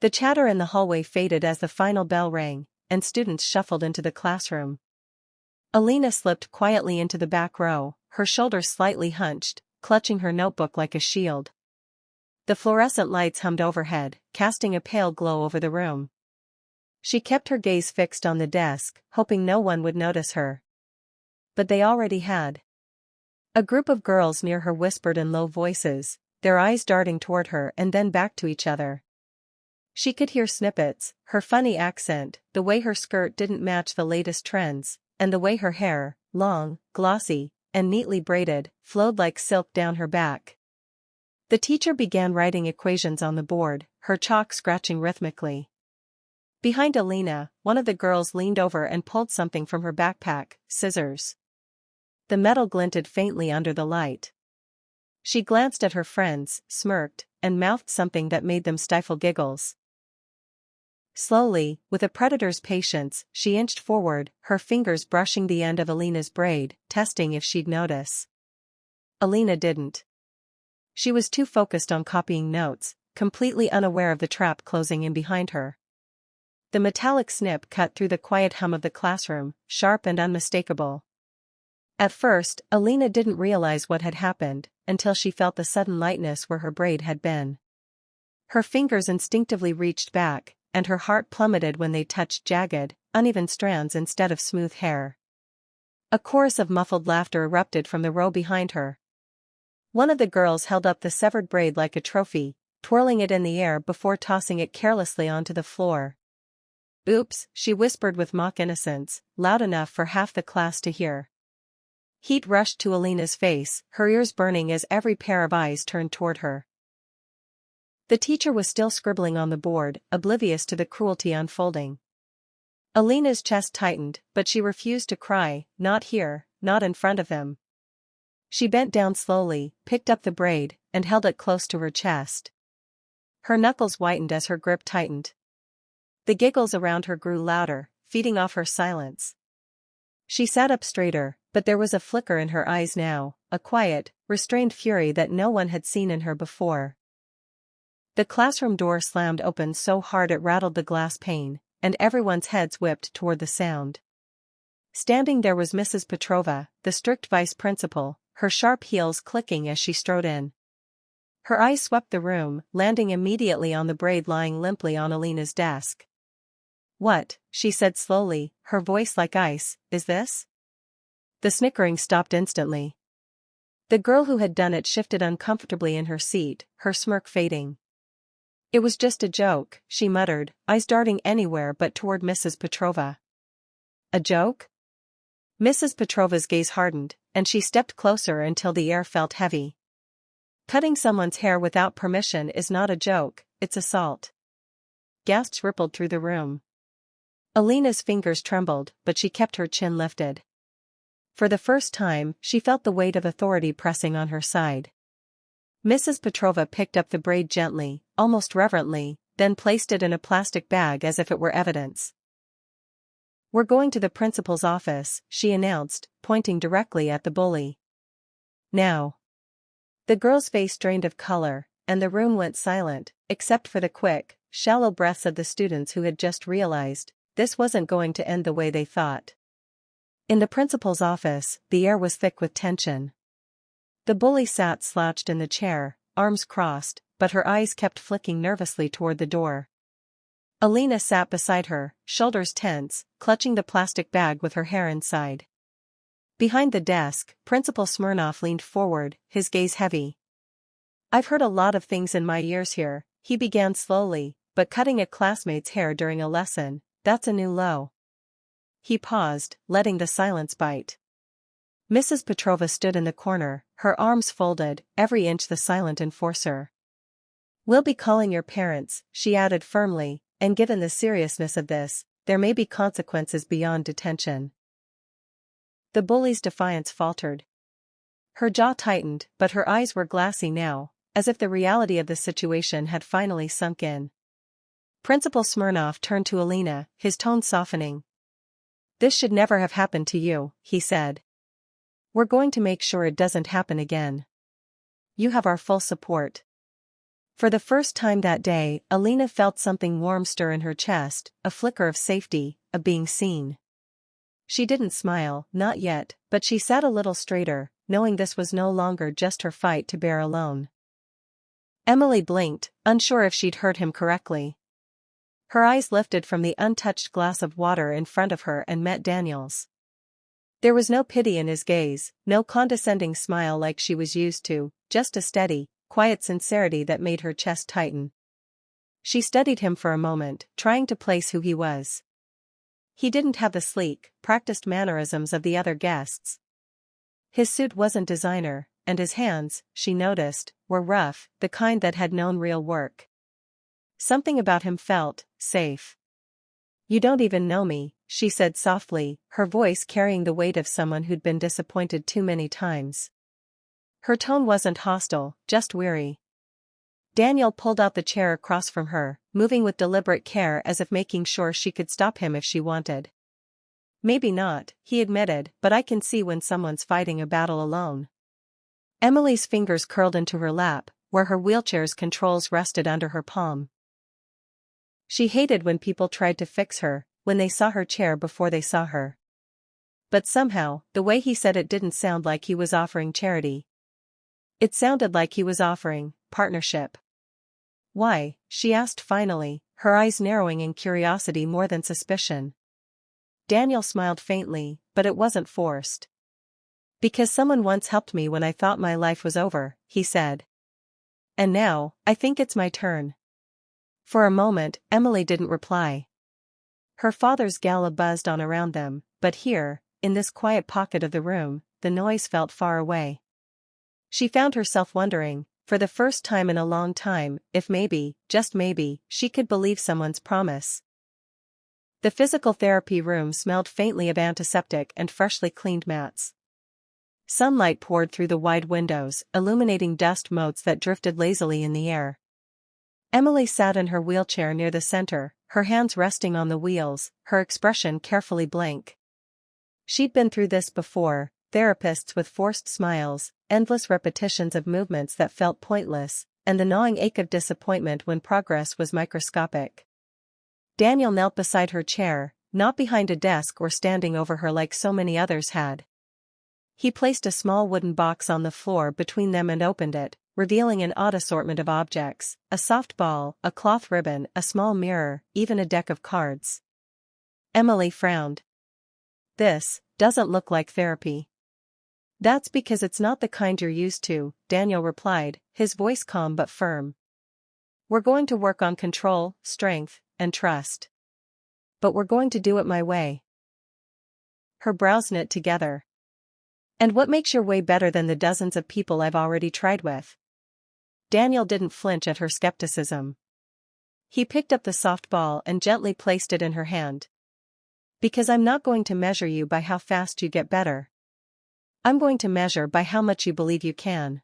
The chatter in the hallway faded as the final bell rang, and students shuffled into the classroom. Alina slipped quietly into the back row, her shoulders slightly hunched, clutching her notebook like a shield. The fluorescent lights hummed overhead, casting a pale glow over the room. She kept her gaze fixed on the desk, hoping no one would notice her. But they already had. A group of girls near her whispered in low voices, their eyes darting toward her and then back to each other. She could hear snippets, her funny accent, the way her skirt didn't match the latest trends, and the way her hair, long, glossy, and neatly braided, flowed like silk down her back. The teacher began writing equations on the board, her chalk scratching rhythmically. Behind Alina, one of the girls leaned over and pulled something from her backpack, scissors. The metal glinted faintly under the light. She glanced at her friends, smirked, and mouthed something that made them stifle giggles. Slowly, with a predator's patience, she inched forward, her fingers brushing the end of Alina's braid, testing if she'd notice. Alina didn't. She was too focused on copying notes, completely unaware of the trap closing in behind her. The metallic snip cut through the quiet hum of the classroom, sharp and unmistakable. At first, Alina didn't realize what had happened, until she felt the sudden lightness where her braid had been. Her fingers instinctively reached back, and her heart plummeted when they touched jagged, uneven strands instead of smooth hair. A chorus of muffled laughter erupted from the row behind her. One of the girls held up the severed braid like a trophy, twirling it in the air before tossing it carelessly onto the floor. "Oops," she whispered with mock innocence, loud enough for half the class to hear. Heat rushed to Alina's face, her ears burning as every pair of eyes turned toward her. The teacher was still scribbling on the board, oblivious to the cruelty unfolding. Alina's chest tightened, but she refused to cry, not here, not in front of him. She bent down slowly, picked up the braid, and held it close to her chest. Her knuckles whitened as her grip tightened. The giggles around her grew louder, feeding off her silence. She sat up straighter, but there was a flicker in her eyes now, a quiet, restrained fury that no one had seen in her before. The classroom door slammed open so hard it rattled the glass pane, and everyone's heads whipped toward the sound. Standing there was Mrs. Petrova, the strict vice principal, her sharp heels clicking as she strode in. Her eyes swept the room, landing immediately on the braid lying limply on Alina's desk. "What," she said slowly, her voice like ice, "is this?" The snickering stopped instantly. The girl who had done it shifted uncomfortably in her seat, her smirk fading. "It was just a joke," she muttered, eyes darting anywhere but toward Mrs. Petrova. "A joke?" Mrs. Petrova's gaze hardened, and she stepped closer until the air felt heavy. "Cutting someone's hair without permission is not a joke, it's assault." Gasps rippled through the room. Alina's fingers trembled, but she kept her chin lifted. For the first time, she felt the weight of authority pressing on her side. Mrs. Petrova picked up the braid gently, almost reverently, then placed it in a plastic bag as if it were evidence. "We're going to the principal's office," she announced, pointing directly at the bully. "Now." The girl's face drained of color, and the room went silent, except for the quick, shallow breaths of the students who had just realized this wasn't going to end the way they thought. In the principal's office, the air was thick with tension. The bully sat slouched in the chair, arms crossed, but her eyes kept flicking nervously toward the door. Alina sat beside her, shoulders tense, clutching the plastic bag with her hair inside. Behind the desk, Principal Smirnov leaned forward, his gaze heavy. "I've heard a lot of things in my years here," he began slowly, "but cutting a classmate's hair during a lesson, that's a new low." He paused, letting the silence bite. Mrs. Petrova stood in the corner, her arms folded, every inch the silent enforcer. "We'll be calling your parents," she added firmly, "and given the seriousness of this, there may be consequences beyond detention." The bully's defiance faltered. Her jaw tightened, but her eyes were glassy now, as if the reality of the situation had finally sunk in. Principal Smirnov turned to Alina, his tone softening. "This should never have happened to you," he said. "We're going to make sure it doesn't happen again. You have our full support." For the first time that day, Alina felt something warm stir in her chest, a flicker of safety, of being seen. She didn't smile, not yet, but she sat a little straighter, knowing this was no longer just her fight to bear alone. Emily blinked, unsure if she'd heard him correctly. Her eyes lifted from the untouched glass of water in front of her and met Daniel's. There was no pity in his gaze, no condescending smile like she was used to, just a steady, quiet sincerity that made her chest tighten. She studied him for a moment, trying to place who he was. He didn't have the sleek, practiced mannerisms of the other guests. His suit wasn't designer, and his hands, she noticed, were rough, the kind that had known real work. Something about him felt safe. "You don't even know me," she said softly, her voice carrying the weight of someone who'd been disappointed too many times. Her tone wasn't hostile, just weary. Daniel pulled out the chair across from her, moving with deliberate care as if making sure she could stop him if she wanted. "Maybe not," he admitted, "but I can see when someone's fighting a battle alone." Emily's fingers curled into her lap, where her wheelchair's controls rested under her palm. She hated when people tried to fix her, when they saw her chair before they saw her. But somehow, the way he said it didn't sound like he was offering charity. It sounded like he was offering partnership. "Why?" she asked finally, her eyes narrowing in curiosity more than suspicion. Daniel smiled faintly, but it wasn't forced. "Because someone once helped me when I thought my life was over," he said. "And now, I think it's my turn." For a moment, Emily didn't reply. Her father's gala buzzed on around them, but here, in this quiet pocket of the room, the noise felt far away. She found herself wondering, for the first time in a long time, if maybe, just maybe, she could believe someone's promise. The physical therapy room smelled faintly of antiseptic and freshly cleaned mats. Sunlight poured through the wide windows, illuminating dust motes that drifted lazily in the air. Emily sat in her wheelchair near the center, her hands resting on the wheels, her expression carefully blank. She'd been through this before, therapists with forced smiles, endless repetitions of movements that felt pointless, and the gnawing ache of disappointment when progress was microscopic. Daniel knelt beside her chair, not behind a desk or standing over her like so many others had. He placed a small wooden box on the floor between them and opened it, revealing an odd assortment of objects, a soft ball, a cloth ribbon, a small mirror, even a deck of cards. Emily frowned. "This doesn't look like therapy." "That's because it's not the kind you're used to," Daniel replied, his voice calm but firm. "We're going to work on control, strength, and trust. But we're going to do it my way." Her brows knit together. "And what makes your way better than the dozens of people I've already tried with?" Daniel didn't flinch at her skepticism. He picked up the soft ball and gently placed it in her hand. "Because I'm not going to measure you by how fast you get better. I'm going to measure by how much you believe you can."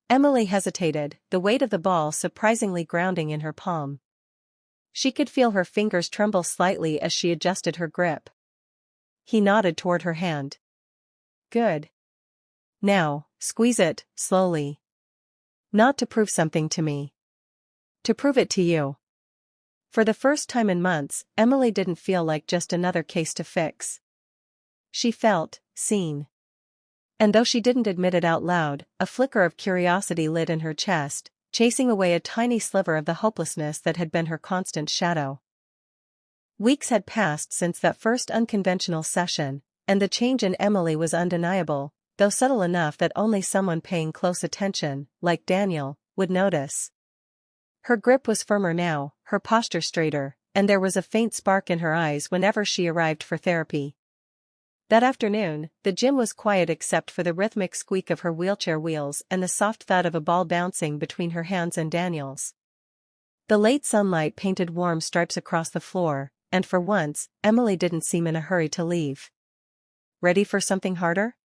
Emily hesitated, the weight of the ball surprisingly grounding in her palm. She could feel her fingers tremble slightly as she adjusted her grip. He nodded toward her hand. "Good. Now, squeeze it, slowly. Not to prove something to me. To prove it to you." For the first time in months, Emily didn't feel like just another case to fix. She felt seen. And though she didn't admit it out loud, a flicker of curiosity lit in her chest, chasing away a tiny sliver of the hopelessness that had been her constant shadow. Weeks had passed since that first unconventional session, and the change in Emily was undeniable, though subtle enough that only someone paying close attention, like Daniel, would notice. Her grip was firmer now, her posture straighter, and there was a faint spark in her eyes whenever she arrived for therapy. That afternoon, the gym was quiet except for the rhythmic squeak of her wheelchair wheels and the soft thud of a ball bouncing between her hands and Daniel's. The late sunlight painted warm stripes across the floor, and for once, Emily didn't seem in a hurry to leave. "Ready for something harder?"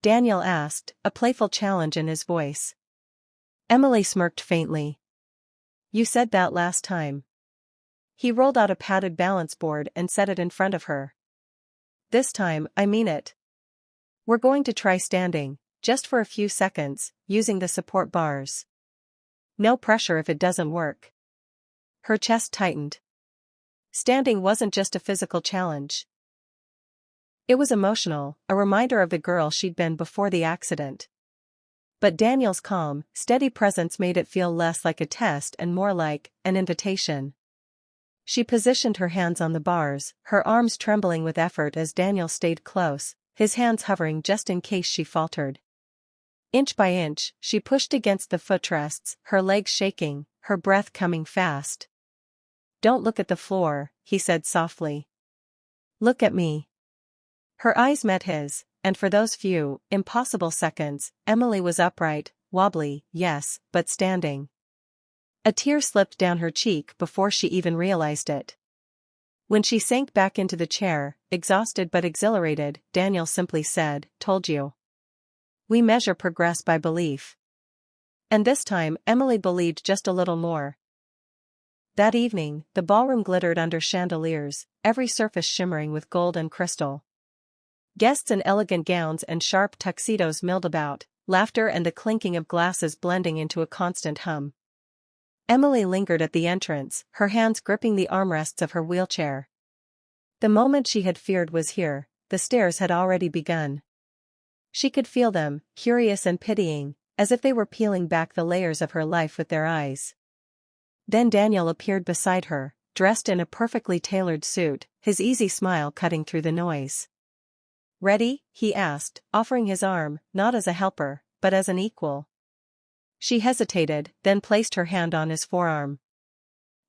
Daniel asked, a playful challenge in his voice. Emily smirked faintly. "You said that last time." He rolled out a padded balance board and set it in front of her. "This time, I mean it. We're going to try standing, just for a few seconds, using the support bars. No pressure if it doesn't work. Her chest tightened. Standing wasn't just a physical challenge. It was emotional, a reminder of the girl she'd been before the accident. But Daniel's calm, steady presence made it feel less like a test and more like an invitation. She positioned her hands on the bars, her arms trembling with effort as Daniel stayed close, his hands hovering just in case she faltered. Inch by inch, she pushed against the footrests, her legs shaking, her breath coming fast. "Don't look at the floor," he said softly. "Look at me." Her eyes met his, and for those few, impossible seconds, Emily was upright, wobbly, yes, but standing. A tear slipped down her cheek before she even realized it. When she sank back into the chair, exhausted but exhilarated, Daniel simply said, "Told you. We measure progress by belief." And this time, Emily believed just a little more. That evening, the ballroom glittered under chandeliers, every surface shimmering with gold and crystal. Guests in elegant gowns and sharp tuxedos milled about, laughter and the clinking of glasses blending into a constant hum. Emily lingered at the entrance, her hands gripping the armrests of her wheelchair. The moment she had feared was here, the stares had already begun. She could feel them, curious and pitying, as if they were peeling back the layers of her life with their eyes. Then Daniel appeared beside her, dressed in a perfectly tailored suit, his easy smile cutting through the noise. "Ready?" he asked, offering his arm, not as a helper, but as an equal. She hesitated, then placed her hand on his forearm.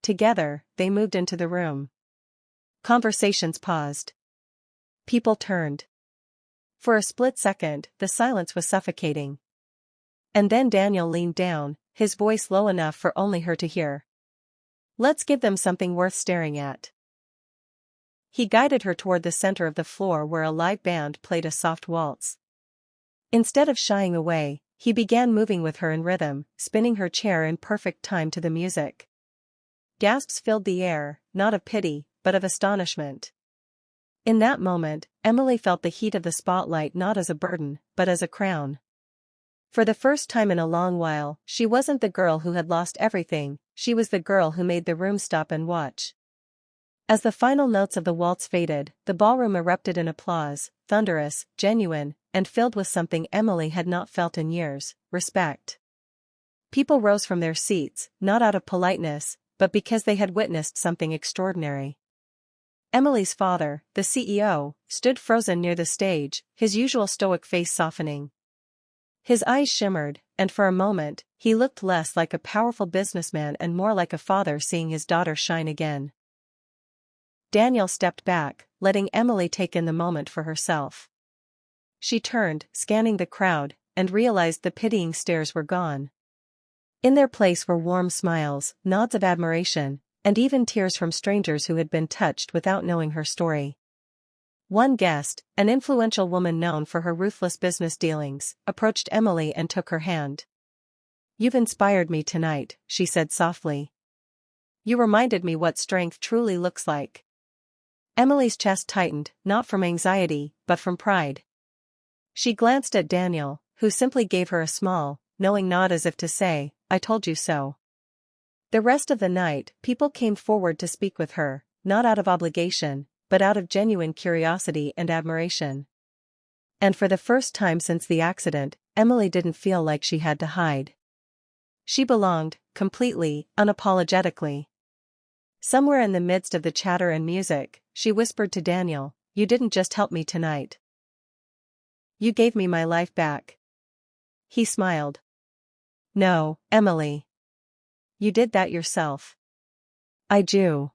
Together, they moved into the room. Conversations paused. People turned. For a split second, the silence was suffocating. And then Daniel leaned down, his voice low enough for only her to hear. "Let's give them something worth staring at." He guided her toward the center of the floor where a live band played a soft waltz. Instead of shying away, he began moving with her in rhythm, spinning her chair in perfect time to the music. Gasps filled the air, not of pity, but of astonishment. In that moment, Emily felt the heat of the spotlight not as a burden, but as a crown. For the first time in a long while, she wasn't the girl who had lost everything, she was the girl who made the room stop and watch. As the final notes of the waltz faded, the ballroom erupted in applause, thunderous, genuine, and filled with something Emily had not felt in years: respect. People rose from their seats, not out of politeness, but because they had witnessed something extraordinary. Emily's father, the CEO, stood frozen near the stage, his usual stoic face softening. His eyes shimmered, and for a moment, he looked less like a powerful businessman and more like a father seeing his daughter shine again. Daniel stepped back, letting Emily take in the moment for herself. She turned, scanning the crowd, and realized the pitying stares were gone. In their place were warm smiles, nods of admiration, and even tears from strangers who had been touched without knowing her story. One guest, an influential woman known for her ruthless business dealings, approached Emily and took her hand. "You've inspired me tonight," she said softly. "You reminded me what strength truly looks like." Emily's chest tightened, not from anxiety, but from pride. She glanced at Daniel, who simply gave her a small, knowing nod as if to say, "I told you so." The rest of the night, people came forward to speak with her, not out of obligation, but out of genuine curiosity and admiration. And for the first time since the accident, Emily didn't feel like she had to hide. She belonged, completely, unapologetically. Somewhere in the midst of the chatter and music, she whispered to Daniel, "You didn't just help me tonight. You gave me my life back." He smiled. "No, Emily. You did that yourself." "I do."